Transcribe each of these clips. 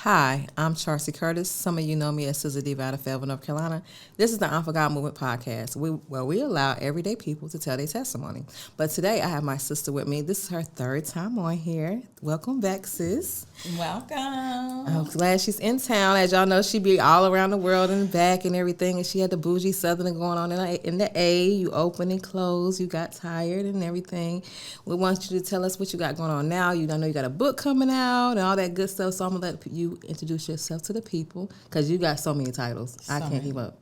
Hi, I'm Charcy Curtis. Some of you know me as Susan Diva out of Fayetteville, North Carolina. This is the Unforgotten Movement podcast, where we allow everyday people to tell their testimony. But today I have my sister with me. This is her third time on here. Welcome back, sis. Welcome. I'm glad she's in town. As y'all know, she be all around the world and back and everything. And she had the bougie Southern going on in the A. You open and close. You got tired and everything. We want you to tell us what you got going on now. I know you got a book coming out and all that good stuff. So I'm going to let you introduce yourself to the people because you got so many titles. I can't keep up.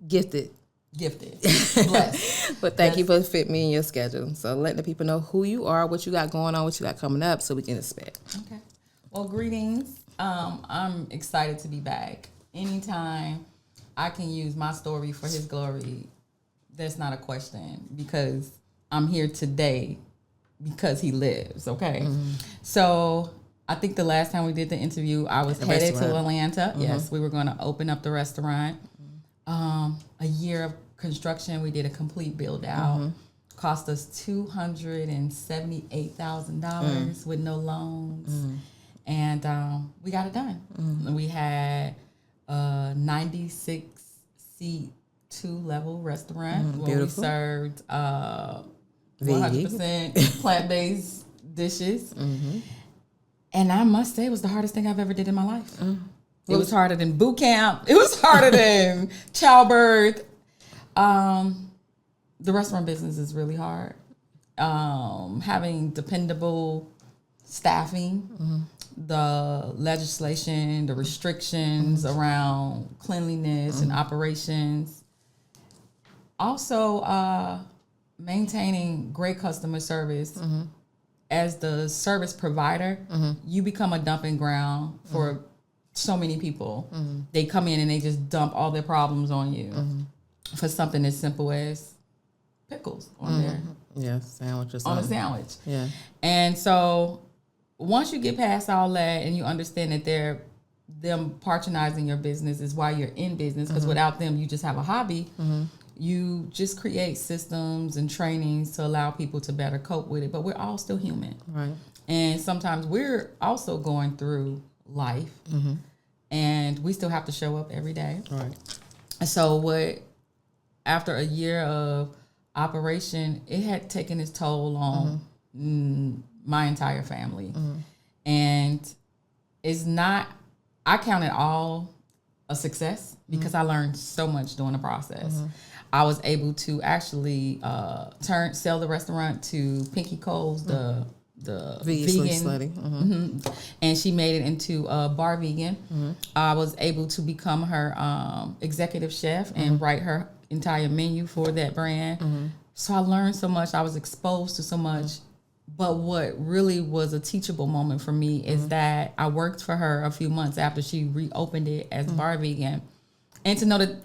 Gifted. Blessed. But thank you for fitting me in your schedule. So letting the people know who you are, what you got going on, what you got coming up so we can expect. Okay. Well, greetings. I'm excited to be back. Anytime I can use my story for his glory, that's not a question because I'm here today because he lives, okay? Mm-hmm. So I think the last time we did the interview, I was headed to Atlanta. Mm-hmm. Yes, we were going to open up the restaurant. A year of construction, we did a complete build out. Mm-hmm. Cost us $278,000 with no loans. Mm-hmm. And we got it done. Mm-hmm. We had a 96-seat, 2-level restaurant where we served 100% plant-based dishes. Mm-hmm. And I must say, it was the hardest thing I've ever did in my life. Mm-hmm. It was harder than boot camp. It was harder than childbirth. The restaurant business is really hard. Having dependable staffing, mm-hmm. the legislation, the restrictions mm-hmm. around cleanliness mm-hmm. and operations. Also, maintaining great customer service. Mm-hmm. As the service provider, mm-hmm. you become a dumping ground for mm-hmm. so many people. Mm-hmm. They come in and they just dump all their problems on you mm-hmm. for something as simple as pickles on mm-hmm. there. Yeah, sandwich or something. On a sandwich. Yeah. And so once you get past all that and you understand that them patronizing your business is why you're in business, because mm-hmm. without them, you just have a hobby. Mm-hmm. You just create systems and trainings to allow people to better cope with it. But we're all still human. Right. And sometimes we're also going through life. Mm-hmm. And we still have to show up every day. Right. And so after a year of operation, it had taken its toll on mm-hmm. my entire family. Mm-hmm. And I count it all a success because mm-hmm. I learned so much during the process. Mm-hmm. I was able to actually sell the restaurant to Pinky Cole's, the vegan slutty. Mm-hmm. Mm-hmm. And she made it into a bar vegan. Mm-hmm. I was able to become her executive chef mm-hmm. and write her entire menu for that brand. Mm-hmm. So I learned so much. I was exposed to so much. Mm-hmm. But what really was a teachable moment for me is mm-hmm. that I worked for her a few months after she reopened it as mm-hmm. bar vegan, and to know that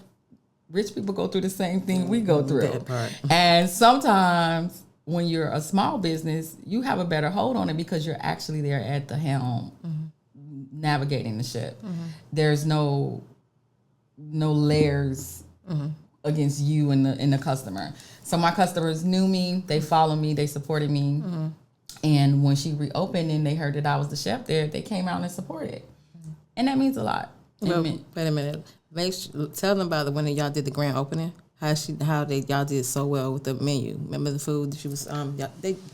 rich people go through the same thing we go through. And sometimes when you're a small business, you have a better hold on it because you're actually there at the helm mm-hmm. navigating the ship. Mm-hmm. There's no layers mm-hmm. against you and the customer. So my customers knew me, they followed me, they supported me. Mm-hmm. And when she reopened and they heard that I was the chef there, they came out and supported. Mm-hmm. And that means a lot. Well, wait a minute. Tell them about when y'all did the grand opening. Y'all did so well with the menu. Remember the food? She was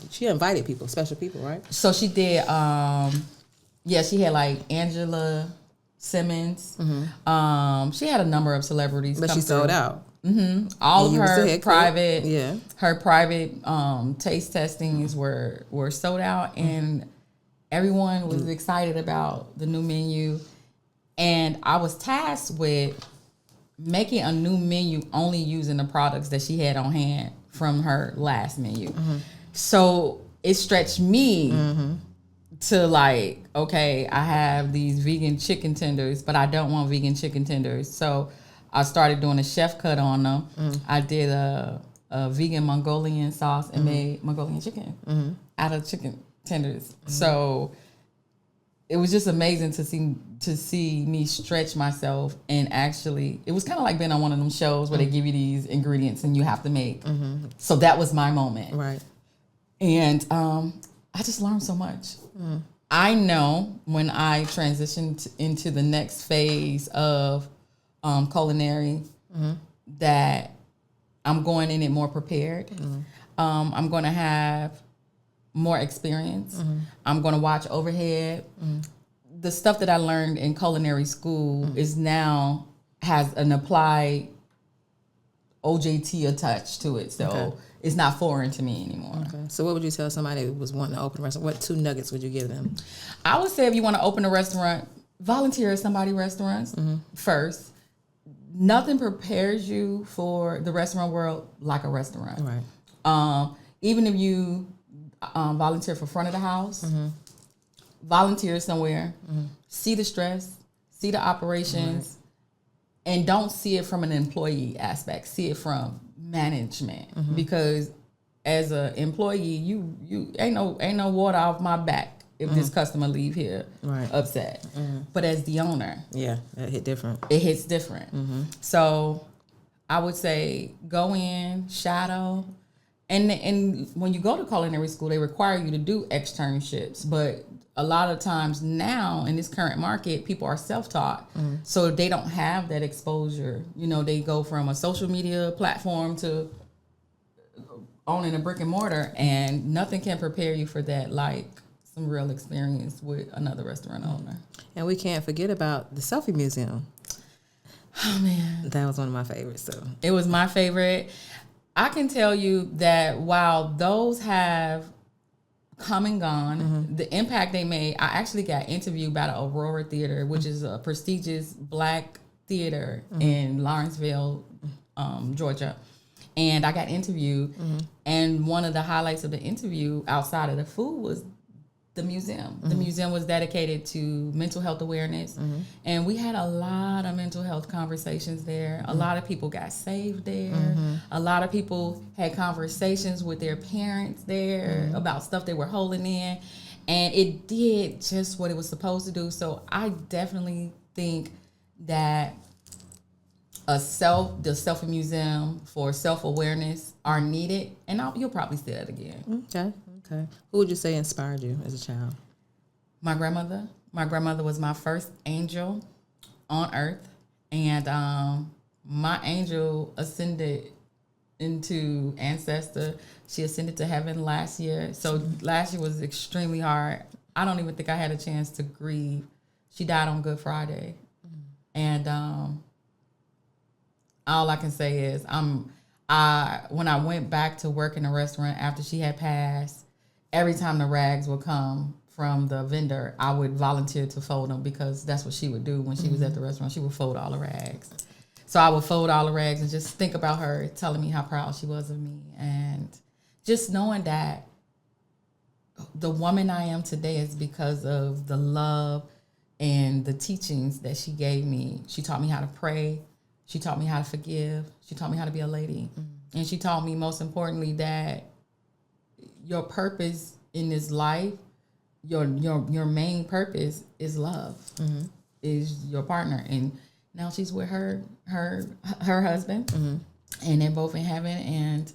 she invited people, special people, right? So she did. She had like Angela Simmons. Mm-hmm. She had a number of celebrities, but she sold out. Mm-hmm. All of her private, taste testings were sold out, and everyone was excited about the new menu. And I was tasked with making a new menu only using the products that she had on hand from her last menu. Mm-hmm. So it stretched me mm-hmm. to like, okay, I have these vegan chicken tenders, but I don't want vegan chicken tenders. So I started doing a chef cut on them. Mm-hmm. I did a vegan Mongolian sauce and mm-hmm. made Mongolian chicken mm-hmm. out of chicken tenders. Mm-hmm. So it was just amazing to see me stretch myself, and actually it was kind of like being on one of them shows where mm-hmm. they give you these ingredients and you have to make. Mm-hmm. So that was my moment. Right. And I just learned so much. Mm. I know when I transition into the next phase of culinary that I'm going in it more prepared. I'm going to have more experience. I'm going to watch overhead. The stuff that I learned in culinary school is now has an applied OJT attached to it. So it's not foreign to me anymore. Okay. So what would you tell somebody who was wanting to open a restaurant? What 2 nuggets would you give them? I would say if you want to open a restaurant, volunteer at somebody's restaurants first. Nothing prepares you for the restaurant world like a restaurant. Right. Even if you volunteer for front of the house, volunteer somewhere, see the stress, see the operations, and don't see it from an employee aspect. See it from management, because as an employee, you ain't no water off my back if this customer leave here upset. But as the owner, that hit different. It hits different. So I would say go in, shadow, and when you go to culinary school, they require you to do externships. But a lot of times now in this current market, people are self-taught, so they don't have that exposure. You know, they go from a social media platform to owning a brick and mortar, and nothing can prepare you for that like some real experience with another restaurant owner. And we can't forget about the selfie museum. Oh man, that was one of my favorites. So it was my favorite. I can tell you that while those have come and gone, the impact they made, I actually got interviewed by the Aurora Theater, which is a prestigious Black theater in Lawrenceville, Georgia. And I got interviewed, and one of the highlights of the interview outside of the food was the museum. The museum was dedicated to mental health awareness, and we had a lot of mental health conversations there. A lot of people got saved there. A lot of people had conversations with their parents there about stuff they were holding in, and it did just what it was supposed to do. So I definitely think that the selfie museum for self-awareness are needed, and you'll probably say that again. Okay. Who would you say inspired you as a child? My grandmother. My grandmother was my first angel on earth, and my angel ascended into ancestor. She ascended to heaven last year. So last year was extremely hard. I don't even think I had a chance to grieve. She died on Good Friday, and all I can say is when I went back to work in a restaurant after she had passed, every time the rags would come from the vendor, I would volunteer to fold them, because that's what she would do when she was at the restaurant. She would fold all the rags. So I would fold all the rags and just think about her telling me how proud she was of me. And just knowing that the woman I am today is because of the love and the teachings that she gave me. She taught me how to pray. She taught me how to forgive. She taught me how to be a lady. And she taught me, most importantly, that your purpose in this life, your main purpose is love, is your partner. And now she's with her husband, and they're both in heaven. And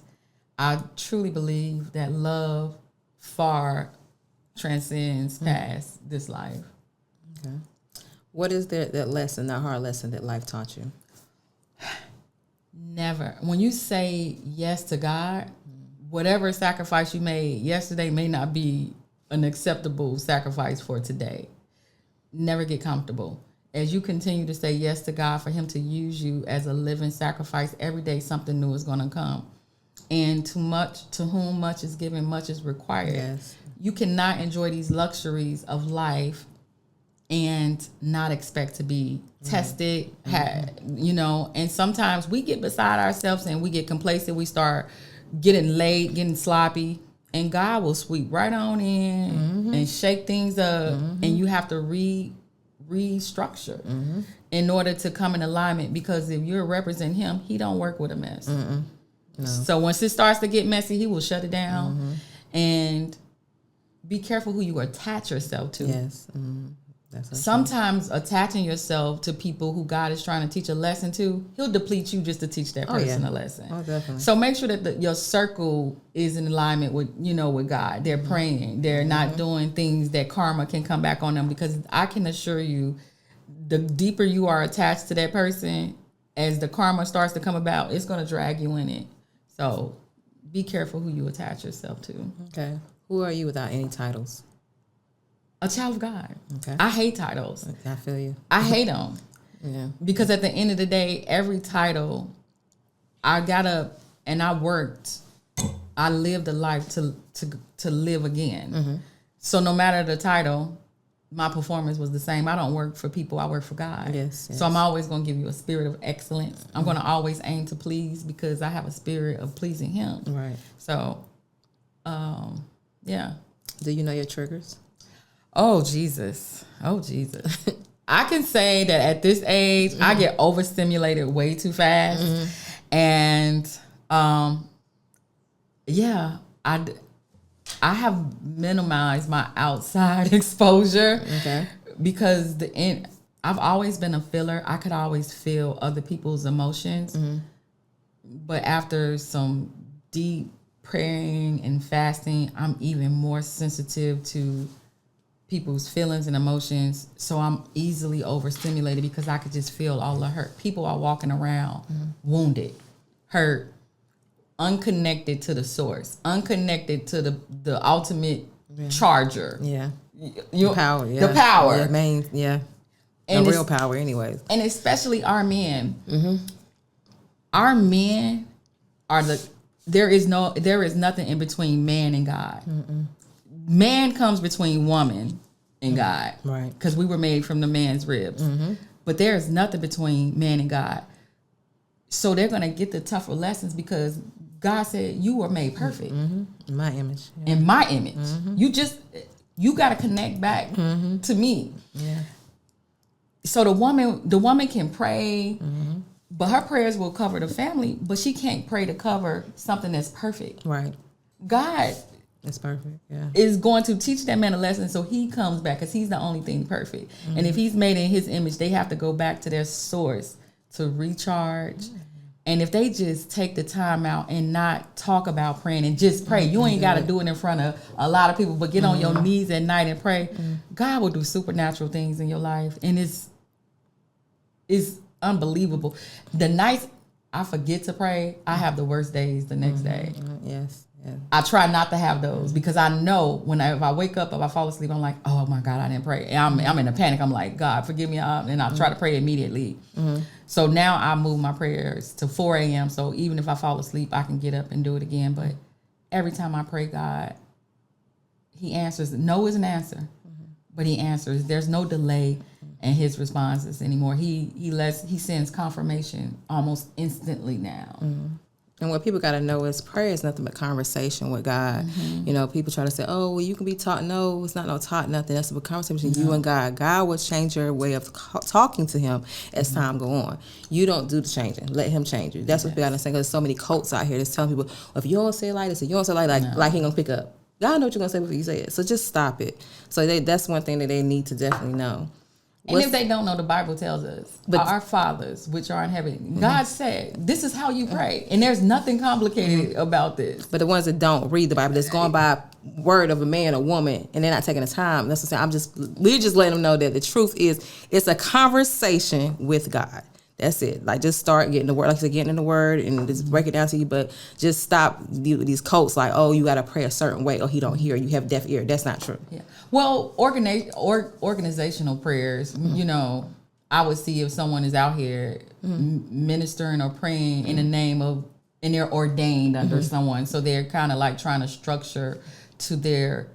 I truly believe that love far transcends past this life. Okay. What is that lesson, that hard lesson that life taught you? Never. When you say yes to God, whatever sacrifice you made yesterday may not be an acceptable sacrifice for today. Never get comfortable. As you continue to say yes to God, for him to use you as a living sacrifice, every day something new is going to come. And to whom much is given, much is required. Yes. You cannot enjoy these luxuries of life and not expect to be tested, and sometimes we get beside ourselves and we get complacent. We start getting late, getting sloppy, and God will sweep right on in and shake things up, and you have to restructure in order to come in alignment, because if you're representing him, he don't work with a mess. No. So once it starts to get messy, he will shut it down. And be careful who you attach yourself to. Yes. Sometimes attaching yourself to people who God is trying to teach a lesson to, he'll deplete you just to teach that person a lesson. Oh, definitely. So make sure that your circle is in alignment with, with God. They're praying. They're not doing things that karma can come back on them, because I can assure you, the deeper you are attached to that person, as the karma starts to come about, it's going to drag you in it. So be careful who you attach yourself to. Okay. Who are you without any titles? A child of God. Okay. I hate titles. I feel you. I hate them. Yeah. Because at the end of the day, every title, I got up and I worked. I lived a life to live again. Mm-hmm. So no matter the title, my performance was the same. I don't work for people. I work for God. Yes. So I'm always going to give you a spirit of excellence. I'm going to always aim to please, because I have a spirit of pleasing him. Right. So, yeah. Do you know your triggers? Oh, Jesus. I can say that at this age, I get overstimulated way too fast. And, I have minimized my outside exposure. Okay. Because I've always been a feeler. I could always feel other people's emotions. But after some deep praying and fasting, I'm even more sensitive to people's feelings and emotions. So I'm easily overstimulated, because I could just feel all the hurt. People are walking around wounded, hurt, unconnected to the source, unconnected to the ultimate charger. Yeah. The power. Yeah. The power. Yeah, and the real power anyways. And especially our men. Our men are there is nothing in between man and God. Man comes between woman and God. Right. Because we were made from the man's ribs. But there is nothing between man and God. So they're going to get the tougher lessons, because God said you were made perfect. In my image. Yeah. In my image. You got to connect back to me. Yeah. So the woman can pray, but her prayers will cover the family, but she can't pray to cover something that's perfect. Right. God It's perfect. Yeah. is going to teach that man a lesson, so he comes back, because he's the only thing perfect. And if he's made in his image, they have to go back to their source to recharge. And if they just take the time out and not talk about praying and just pray, you ain't got to do it in front of a lot of people, but get on your knees at night and pray. God will do supernatural things in your life. And it's unbelievable. The nights I forget to pray, I have the worst days the next day. Yes. Yeah. I try not to have those, because I know if I wake up, if I fall asleep, I'm like, oh my God, I didn't pray. And I'm in a panic. I'm like, God, forgive me. And I try to pray immediately. So now I move my prayers to 4 a.m. So even if I fall asleep, I can get up and do it again. But every time I pray, God, he answers. No is an answer, but he answers. There's no delay in his responses anymore. He sends confirmation almost instantly now. And what people got to know is prayer is nothing but conversation with God. People try to say, oh, well, you can be taught. No, it's not no taught nothing. That's a conversation between you and God. God will change your way of talking to him as time go on. You don't do the changing. Let him change you. That's what people got to say, because there's so many cults out here that's telling people, well, if you don't say it like this, if you don't say it like he going to pick up. God know what you're going to say before you say it. So just stop it. So that's one thing that they need to definitely know. And if they don't know, the Bible tells us, our fathers, which are in heaven, God said, this is how you pray. And there's nothing complicated about this. But the ones that don't read the Bible, that's going by word of a man or woman, and they're not taking the time. That's what I'm saying. We're just letting them know that the truth is, it's a conversation with God. That's it. Like, just start getting the word, like I said, getting in the word and just break it down to you. But just stop these cults like, oh, you got to pray a certain way, or he don't hear, you have deaf ear. That's not true. Yeah. Well, organizational prayers, I would see if someone is out here ministering or praying in the name of, and they're ordained under someone. So they're kind of like trying to structure to their,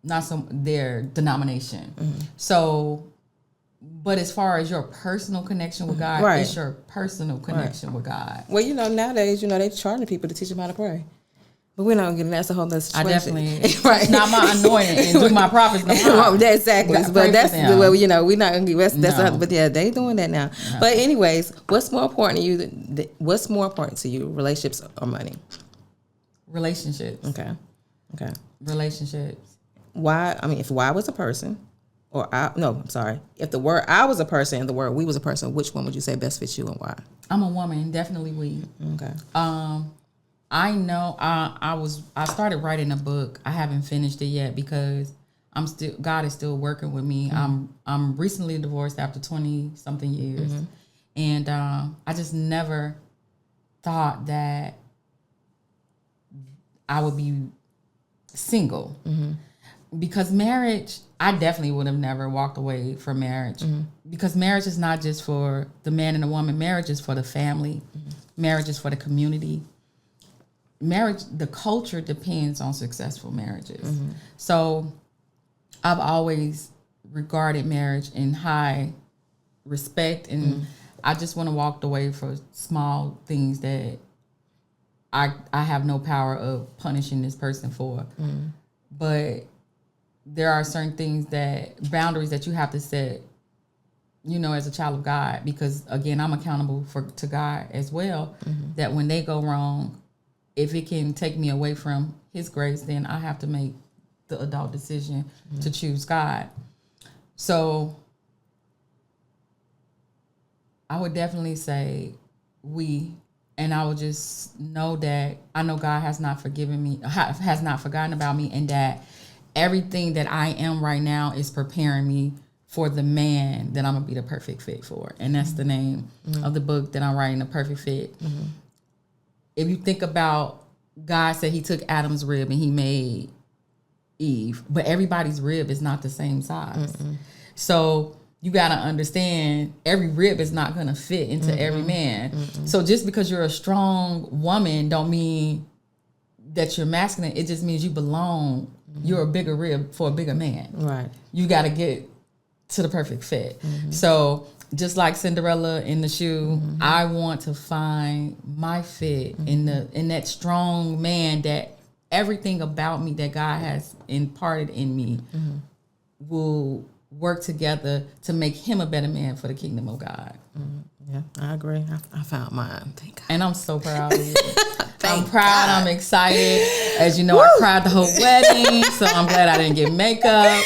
their denomination. So, but as far as your personal connection with God, it's your personal connection with God. Well, nowadays, they're charging people to teach them how to pray. But we're not going to get into that's a whole other situation. I definitely, it's not my anointing and do my prophets no harm. Exactly. But that's the way, we're not going to get, but yeah, they doing that now. No. But anyways, what's more important to you, relationships or money? Relationships. Okay. Relationships. Why? I mean, if why was a person, I'm sorry. If the word I was a person and the word we was a person, which one would you say best fits you and why? I'm a woman, definitely we. Okay. I know I started writing a book. I haven't finished it yet because God is still working with me. I'm recently divorced after 20 something years. And I just never thought that I would be single. Because marriage, I definitely would have never walked away from marriage. Because marriage is not just for the man and the woman. Marriage is for the family. Marriage is for the community. Marriage, the culture depends on successful marriages. So I've always regarded marriage in high respect, and I just want to walk away for small things that I have no power of punishing this person for. But there are certain things boundaries that you have to set, as a child of God, because again, I'm accountable to God as well, that when they go wrong, if it can take me away from his grace, then I have to make the adult decision to choose God. So I would definitely say we, and I would just know that I know God has not forgiven me, has not forgotten about me, and that everything that I am right now is preparing me for the man that I'm gonna be the perfect fit for. And that's the name of the book that I'm writing, The Perfect Fit. If you think about, God said he took Adam's rib and he made Eve, but everybody's rib is not the same size. So you got to understand, every rib is not going to fit into every man. So just because you're a strong woman don't mean that you're masculine. It just means you belong. You're a bigger rib for a bigger man. Right. You got to get to the perfect fit. So just like Cinderella in the shoe, I want to find my fit in that strong man, that everything about me that God has imparted in me will work together to make him a better man for the kingdom of God. Yeah, I agree. I found mine. Thank God. And I'm so proud of you. I'm proud. God. I'm excited. As you know, I cried the whole wedding, so I'm glad I didn't get makeup.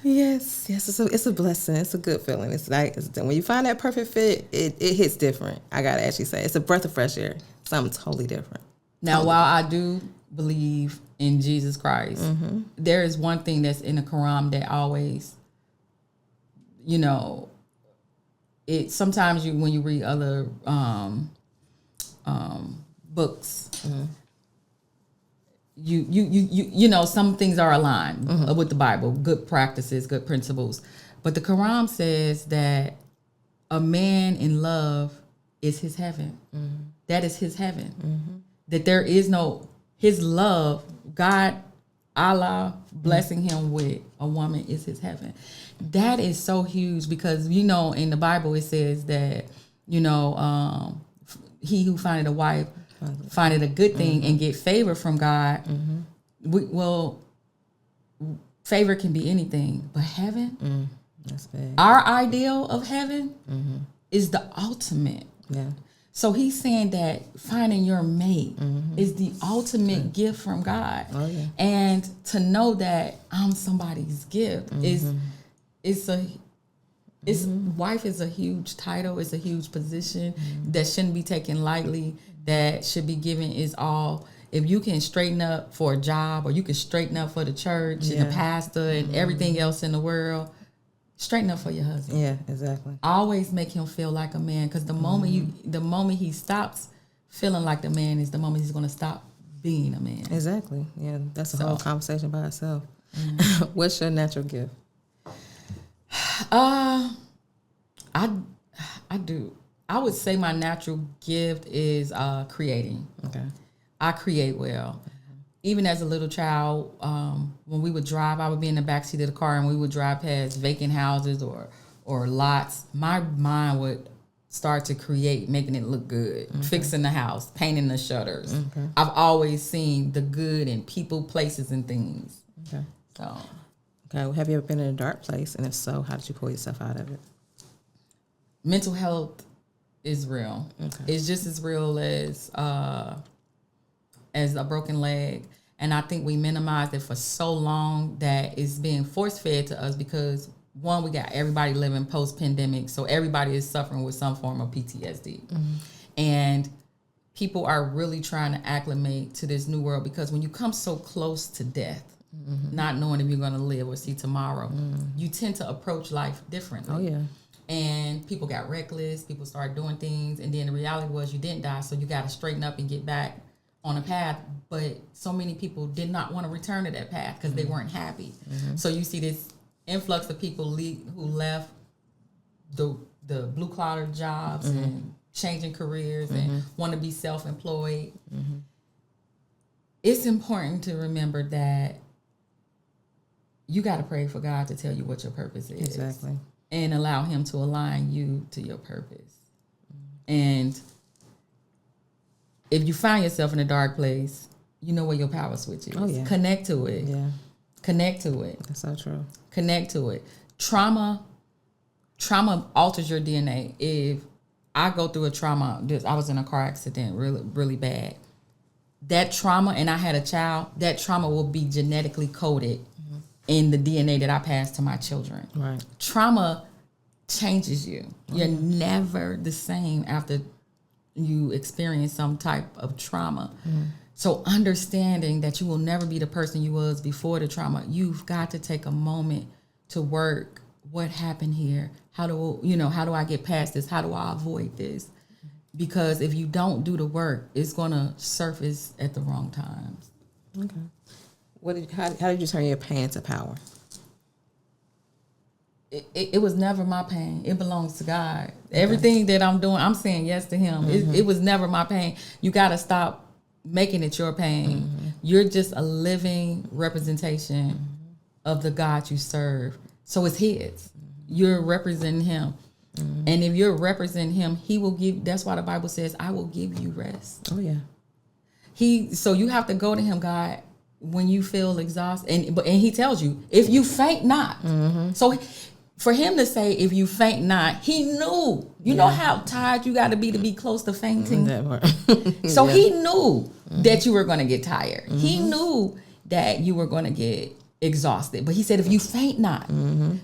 Yes, it's a blessing. It's a good feeling. It's like when you find that perfect fit, it hits different. I gotta actually say, it's a breath of fresh air. Something totally different. Now, while I do believe in Jesus Christ, there is one thing that's in the Quran that always, it sometimes when you read other books. You some things are aligned with the Bible, good practices, good principles. But the Quran says that a man in love is his heaven. That is his heaven. That there is his love, God, Allah blessing him with a woman is his heaven. That is so huge because, in the Bible it says that, he who findeth a wife find it a good thing and get favor from God. Favor can be anything, but heaven, that's bad. Our ideal of heaven is the ultimate. Yeah. So he's saying that finding your mate is the ultimate gift from God. Oh, yeah. And to know that I'm somebody's gift wife is a huge title, it's a huge position that shouldn't be taken lightly, that should be given is all. If you can straighten up for a job, or you can straighten up for the church and the pastor and everything else in the world, straighten up for your husband. Yeah, exactly. Always make him feel like a man, because the moment he stops feeling like the man is the moment he's going to stop being a man. Exactly. Yeah, that's a whole conversation by itself. What's your natural gift? I do. I would say my natural gift is creating. Okay. I create well. Even as a little child, when we would drive, I would be in the backseat of the car and we would drive past vacant houses or lots. My mind would start to create, making it look good, fixing the house, painting the shutters. Okay. I've always seen the good in people, places, and things. Okay. So. Okay. Well, have you ever been in a dark place? And if so, how did you pull yourself out of it? Mental health is real. Okay. It's just as real as a broken leg. And I think we minimized it for so long that it's being force fed to us because one, we got everybody living post-pandemic, so everybody is suffering with some form of PTSD. And people are really trying to acclimate to this new world, because when you come so close to death, not knowing if you're going to live or see tomorrow, you tend to approach life differently. Oh, yeah. And people got reckless, people started doing things, and then the reality was you didn't die, so you got to straighten up and get back on a path. But so many people did not want to return to that path because they weren't happy. So you see this influx of people who left the blue collar jobs and changing careers and want to be self-employed. It's important to remember that you got to pray for God to tell you what your purpose is. Exactly. And allow him to align you to your purpose. And if you find yourself in a dark place, you know where your power switch is. Oh, yeah. Connect to it. Yeah. Connect to it. That's so true. Connect to it. Trauma alters your DNA. If I go through a trauma, I was in a car accident really, really bad. That trauma, and I had a child, that trauma will be genetically coded in the DNA that I pass to my children. Right. Trauma changes you. You're never the same after you experience some type of trauma. So understanding that you will never be the person you was before the trauma, you've got to take a moment to work. What happened here? How do I get past this? How do I avoid this? Because if you don't do the work, it's gonna surface at the wrong times. Okay. How did you turn your pain to power? It was never my pain. It belongs to God. Okay. Everything that I'm doing, I'm saying yes to him. It was never my pain. You got to stop making it your pain. You're just a living representation of the God you serve. So it's his. You're representing him. And if you're representing him, he will give. That's why the Bible says, I will give you rest. Oh, yeah. So you have to go to him, God, when you feel exhausted. And he tells you, if you faint not. So for him to say, if you faint not, he knew. You know how tired you got to be close to fainting? So he knew that you were going to get tired. He knew that you were going to get exhausted. But he said, if you faint not.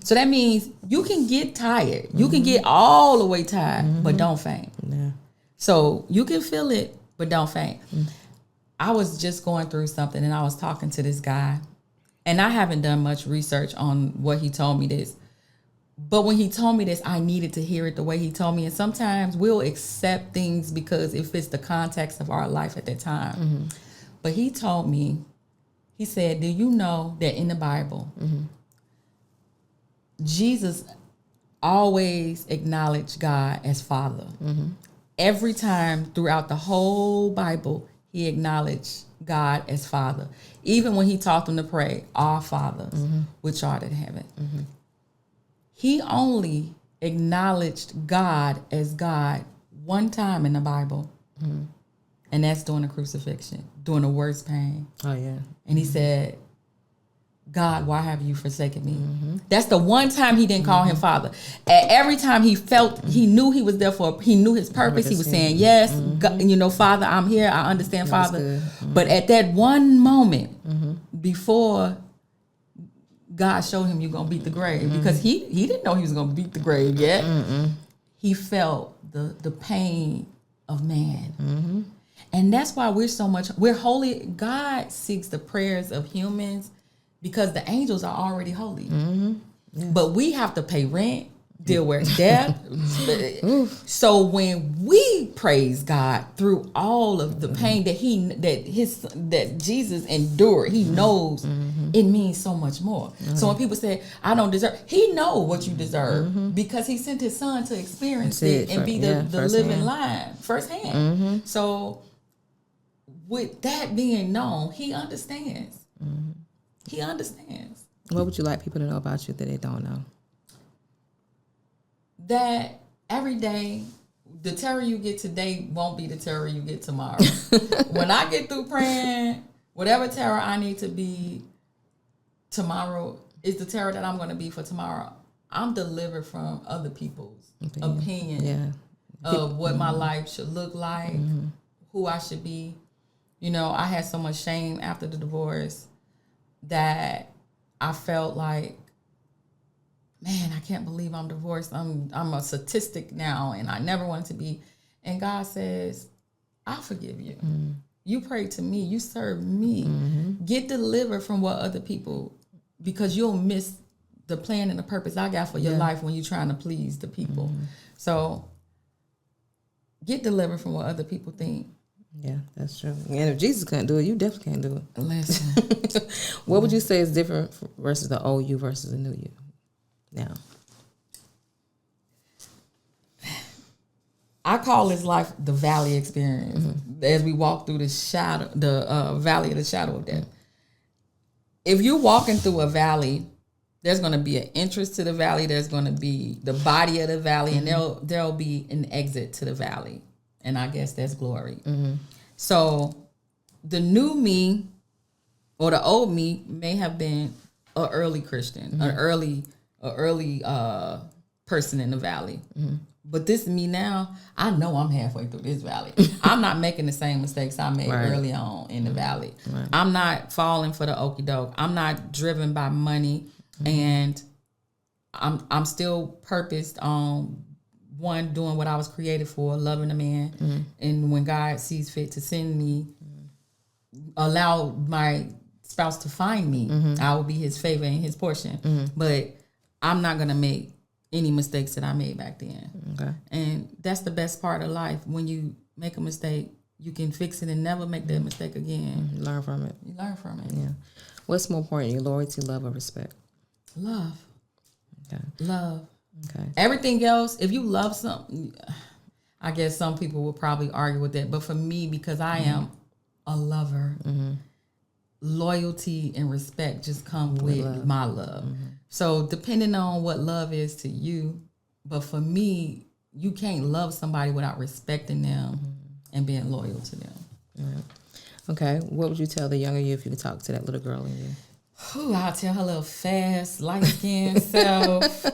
So that means you can get tired. You can get all the way tired, but don't faint. Yeah. So you can feel it, but don't faint. I was just going through something, and I was talking to this guy, and I haven't done much research on what he told me this. But when he told me this, I needed to hear it the way he told me. And sometimes we'll accept things because it fits the context of our life at that time. But he told me, he said, do you know that in the Bible, Jesus always acknowledged God as Father? Every time throughout the whole Bible, he acknowledged God as Father. Even when he taught them to pray, Our Father, which art in heaven. He only acknowledged God as God one time in the Bible. And that's during the crucifixion, during the worst pain. Oh, yeah. And he said, God, why have you forsaken me? That's the one time he didn't call him Father. At every time he felt, he knew he was there for, he knew his purpose. He was saying, yes, God, Father, I'm here. I understand, Father. But at that one moment before God showed him you're going to beat the grave, because he didn't know he was going to beat the grave yet. He felt the pain of man. And that's why we're holy. God seeks the prayers of humans because the angels are already holy. But we have to pay rent, deal with death. So when we praise God through all of the pain that Jesus endured, he knows it means so much more. So when people say, I don't deserve, he know what you deserve because he sent his son to experience it and be the living line firsthand. So with that being known, he understands. He understands. What would you like people to know about you that they don't know? That every day, the terror you get today won't be the terror you get tomorrow. When I get through praying, whatever terror I need to be tomorrow is the terror that I'm going to be for tomorrow. I'm delivered from other people's opinion of what my life should look like, who I should be. I had so much shame after the divorce that I felt like man, I can't believe I'm divorced. I'm a statistic now, and I never wanted to be. And God says, I forgive you. You prayed to me. You served me. Get delivered from what other people, because you'll miss the plan and the purpose I got for your life when you're trying to please the people. So get delivered from what other people think. Yeah, that's true. And if Jesus couldn't do it, you definitely can't do it. Listen. What would you say is different versus the old you versus the new you now? I call this life the valley experience. As we walk through the valley of the shadow of death. If you're walking through a valley, there's going to be an entrance to the valley. There's going to be the body of the valley, and there'll be an exit to the valley. And I guess that's glory. So the new me or the old me may have been an early Christian, an early person in the valley. But this me now, I know I'm halfway through this valley. I'm not making the same mistakes I made early on in the valley. I'm not falling for the okie doke. I'm not driven by money, and I'm still purposed on doing what I was created for, loving a man. And when God sees fit to send me, allow my spouse to find me, I will be his favor and his portion. But I'm not gonna make any mistakes that I made back then. Okay. And that's the best part of life. When you make a mistake, you can fix it and never make that mistake again. Learn from it. You learn from it. Yeah. What's more important, your loyalty, love, or respect? Love. Okay. Love. Okay. Everything else, if you love something, I guess some people will probably argue with that. But for me, because I am a lover, loyalty and respect just come with my love. So depending on what love is to you, but for me, you can't love somebody without respecting them and being loyal to them. Right. Okay. What would you tell the younger you if you could talk to that little girl in you? I'll tell her little fast, light-skinned self.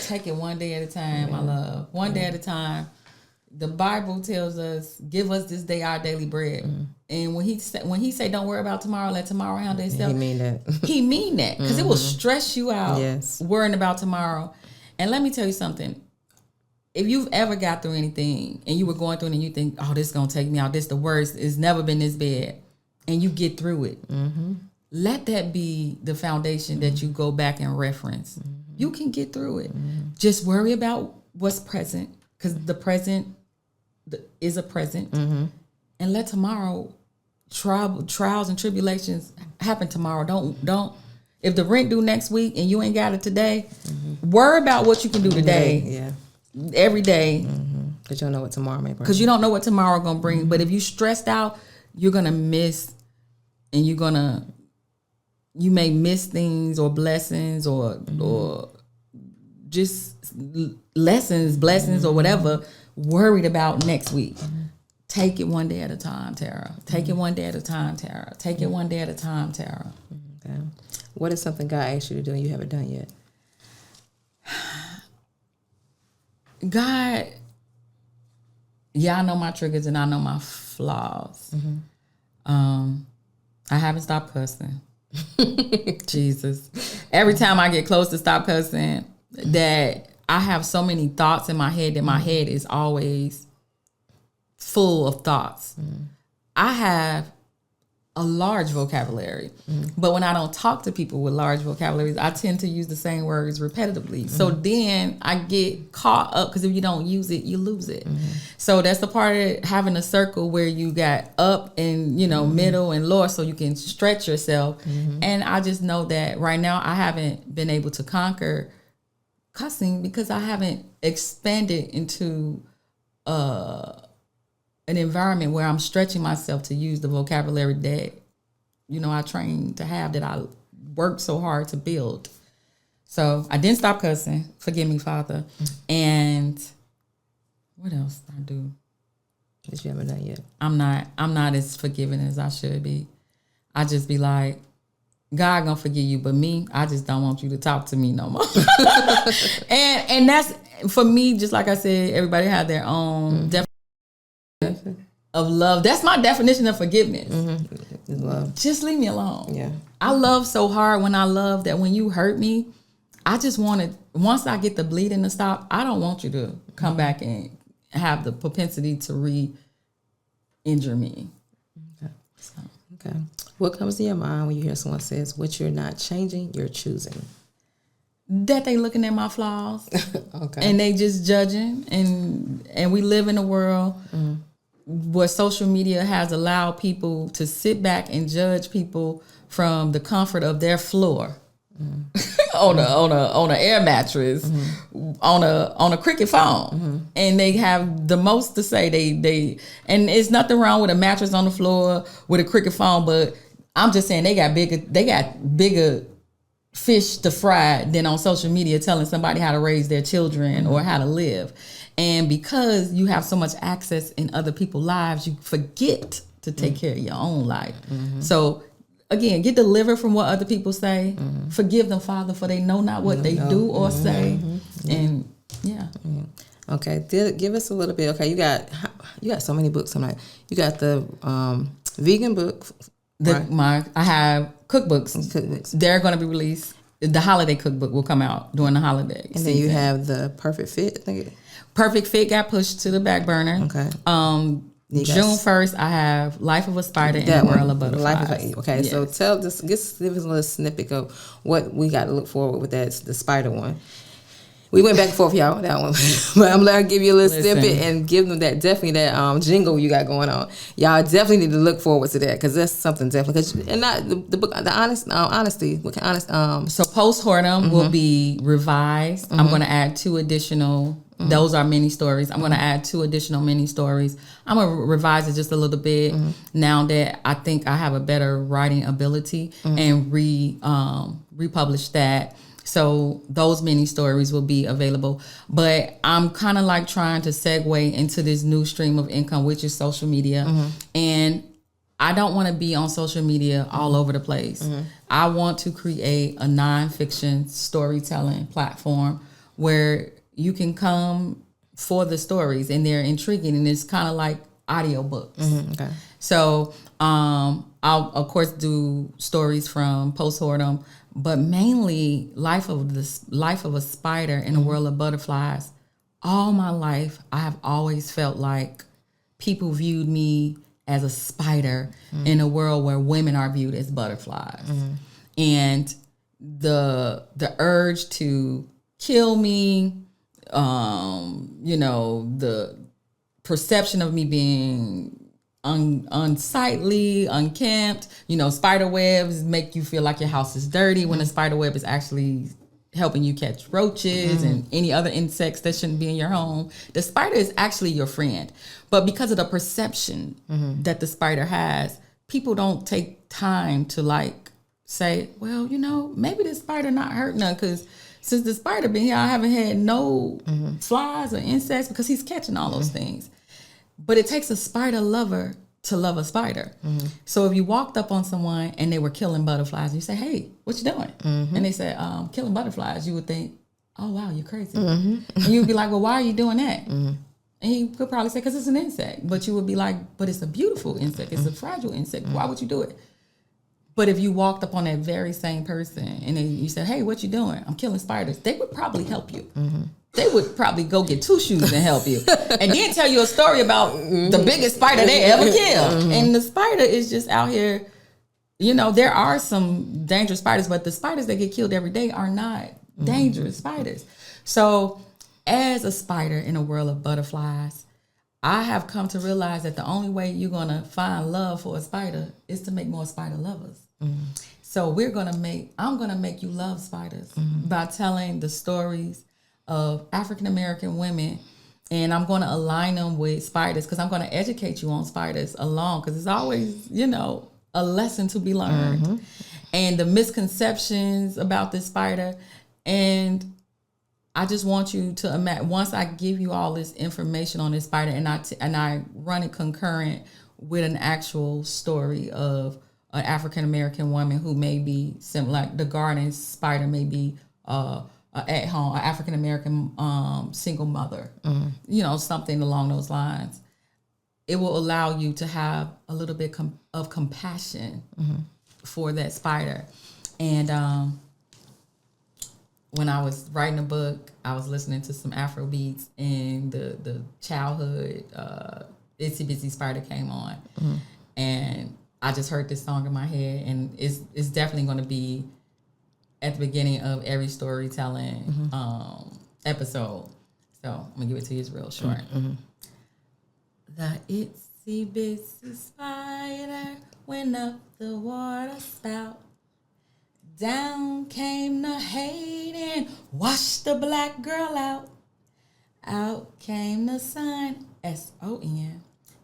Take it one day at a time, my love. One day at a time. The Bible tells us, give us this day our daily bread. And when he say don't worry about tomorrow, let tomorrow handle itself. He mean that. He mean that. Because it will stress you out worrying about tomorrow. And let me tell you something. If you've ever got through anything and you were going through it and you think, oh, this is going to take me out, this the worst, it's never been this bad, and you get through it, let that be the foundation that you go back and reference. You can get through it. Just worry about what's present, because the present is a present. And let tomorrow, trials and tribulations happen tomorrow. Don't. If the rent due next week and you ain't got it today, worry about what you can do today. Yeah. Every day. Because you don't know what tomorrow may bring. Because you don't know what tomorrow gonna bring. But if you stressed out, you're gonna miss, and you may miss things or blessings or just lessons, blessings or whatever, worried about next week. Take it one day at a time, Tara. Take it one day at a time, Tara. Take it one day at a time, Tara. Okay. What is something God asked you to do and you haven't done yet? God, I know my triggers and I know my flaws. I haven't stopped cussing. Jesus. Every time I get close to stop cussing, that I have so many thoughts in my head that my head is always full of thoughts. I have a large vocabulary, but when I don't talk to people with large vocabularies, I tend to use the same words repetitively. So then I get caught up, because if you don't use it, you lose it. So that's the part of having a circle where you got up and, middle and lower, so you can stretch yourself. And I just know that right now I haven't been able to conquer cussing because I haven't expanded into an environment where I'm stretching myself to use the vocabulary that, I trained to have, that I worked so hard to build. So I didn't stop cussing. Forgive me, Father. And what else did I do? That you haven't done yet. I'm not as forgiving as I should be. I just be like, God gonna forgive you, but me, I just don't want you to talk to me no more. and that's, for me, just like I said, everybody had their own definition of love. That's my definition of forgiveness. Love. Just leave me alone. Yeah. I love so hard when I love that when you hurt me, I just wanted, once I get the bleeding to stop, I don't want you to come back and have the propensity to re-injure me. Okay. So, okay. What comes to your mind when you hear someone says, what you're not changing, you're choosing? That they looking at my flaws. Okay. And they just judging. And we live in a world where social media has allowed people to sit back and judge people from the comfort of their floor. on a air mattress, on a cricket phone, and they have the most to say. They and it's nothing wrong with a mattress on the floor with a cricket phone, but I'm just saying they got bigger fish to fry than on social media telling somebody how to raise their children or how to live. And because you have so much access in other people's lives, you forget to take care of your own life. So again, get delivered from what other people say. Forgive them, Father, for they know not what they do or say. And yeah. Okay, give us a little bit. Okay, you got so many books. I'm like, you got the vegan book. I have cookbooks. They're going to be released. The holiday cookbook will come out during the holidays. And then you have the Perfect Fit. Perfect Fit got pushed to the back burner. Okay. June 1st, I have Life of a Spider in a World of Butterflies. Okay, yes. So give us a little snippet of what we got to look forward with that, the spider one. We went back and forth, y'all, with that one. But I'm going to give you a little snippet and give them that jingle you got going on. Y'all definitely need to look forward to that because that's something definitely. And not the book, the honesty. So postmortem will be revised. I'm going to add 2 additional. Those are mini stories. I'm going to add 2 additional mini stories. I'm going to revise it just a little bit now that I think I have a better writing ability and republish that. So those mini stories will be available. But I'm kind of like trying to segue into this new stream of income, which is social media. And I don't want to be on social media all over the place. I want to create a nonfiction storytelling platform where you can come for the stories and they're intriguing and it's kind of like audiobooks. Okay. So I'll of course do stories from postmortem, but mainly life of a spider in a world of butterflies. All my life, I have always felt like people viewed me as a spider in a world where women are viewed as butterflies. And the urge to kill me, the perception of me being unsightly, unkempt, spider webs make you feel like your house is dirty when a spider web is actually helping you catch roaches and any other insects that shouldn't be in your home. The spider is actually your friend. But because of the perception that the spider has, people don't take time to say, well, maybe this spider not hurting her because since the spider been here, I haven't had no flies or insects because he's catching all those things. But it takes a spider lover to love a spider. So if you walked up on someone and they were killing butterflies, you say, hey, what you doing? And they said, killing butterflies. You would think, oh, wow, you're crazy. And you'd be like, well, why are you doing that? And he could probably say, because it's an insect. But you would be like, but it's a beautiful insect. It's a fragile insect. Why would you do it? But if you walked up on that very same person and then you said, hey, what you doing? I'm killing spiders. They would probably help you. They would probably go get 2 shoes and help you. And then tell you a story about the biggest spider they ever killed. And the spider is just out here. There are some dangerous spiders, but the spiders that get killed every day are not dangerous spiders. So as a spider in a world of butterflies, I have come to realize that the only way you're going to find love for a spider is to make more spider lovers. So I'm going to make you love spiders by telling the stories of African-American women, and I'm going to align them with spiders because I'm going to educate you on spiders along because it's always, a lesson to be learned. And the misconceptions about this spider. And I just want you to imagine, once I give you all this information on this spider and I run it concurrent with an actual story of an African-American woman who may be similar, like the garden spider may be at home, an African-American single mother, something along those lines. It will allow you to have a little bit of compassion for that spider. And when I was writing a book, I was listening to some Afro beats, and the childhood Itsy Bitsy Spider came on, and I just heard this song in my head, and it's definitely going to be at the beginning of every storytelling episode. So I'm gonna give it to you. It's real short. The itsy bitsy spider went up the water spout. Down came the hate and washed the black girl out. Out came the sun, S-O-N,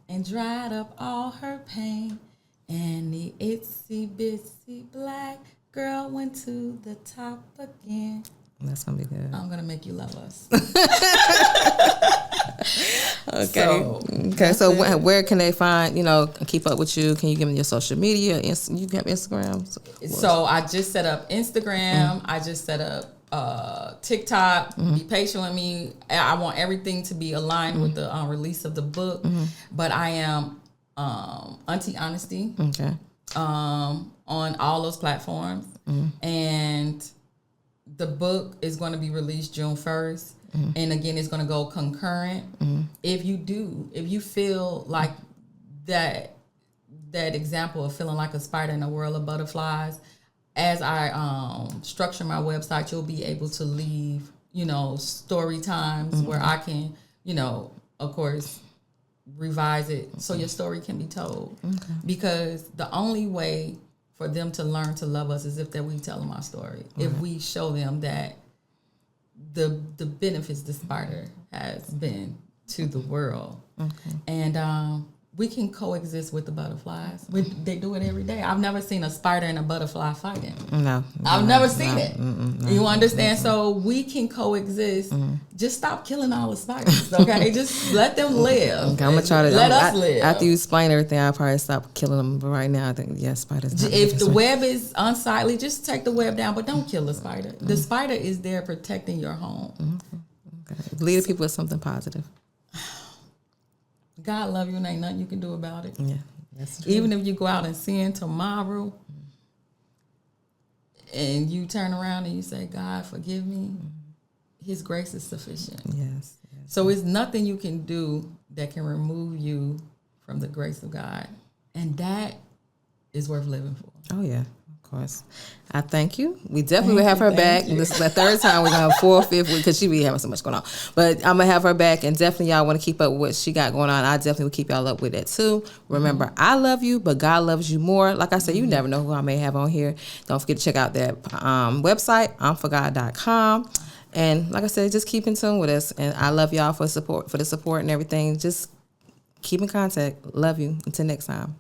and dried up all her pain. And the itsy bitsy black girl went to the top again. That's gonna be good. I'm gonna make you love us. Okay. So where can they find, keep up with you? Can you give them your social media? You have Instagram? So I just set up Instagram. I just set up TikTok. Be patient with me. I want everything to be aligned with the release of the book. But I am Auntie Honesty. Okay. On all those platforms. And the book is going to be released June 1st. And again, it's going to go concurrent. If you feel like that example of feeling like a spider in a world of butterflies, as I structure my website, you'll be able to leave, story times where I can, of course, revise it so your story can be told. Because the only way for them to learn to love us is if that we tell them our story. If we show them that the benefits the spider has been to the world. And we can coexist with the butterflies. They do it every day. I've never seen a spider and a butterfly fighting. I've never seen it. You understand? So we can coexist. Just stop killing all the spiders, okay? Just let them live. Okay, I'm gonna try to let us live. After you explain everything, I'll probably stop killing them. But right now, I think spiders. If the web is unsightly, just take the web down, but don't kill the spider. The spider is there protecting your home. Okay. Lead the people with something positive. God love you and ain't nothing you can do about it. Yeah, that's true. Even if you go out and sin tomorrow and you turn around and you say, God, forgive me, his grace is sufficient. Yes. So it's nothing you can do that can remove you from the grace of God. And that is worth living for. Oh, yeah. Of course. I thank you. We definitely will have her back. This is the third time we're going to have 4th, 5th week because she be having so much going on. But I'm going to have her back, and definitely y'all want to keep up with what she got going on. I definitely will keep y'all up with that too. Remember, I love you, but God loves you more. Like I said, you never know who I may have on here. Don't forget to check out that website, imforgod.com. And like I said, just keep in tune with us. And I love y'all for the support and everything. Just keep in contact. Love you. Until next time.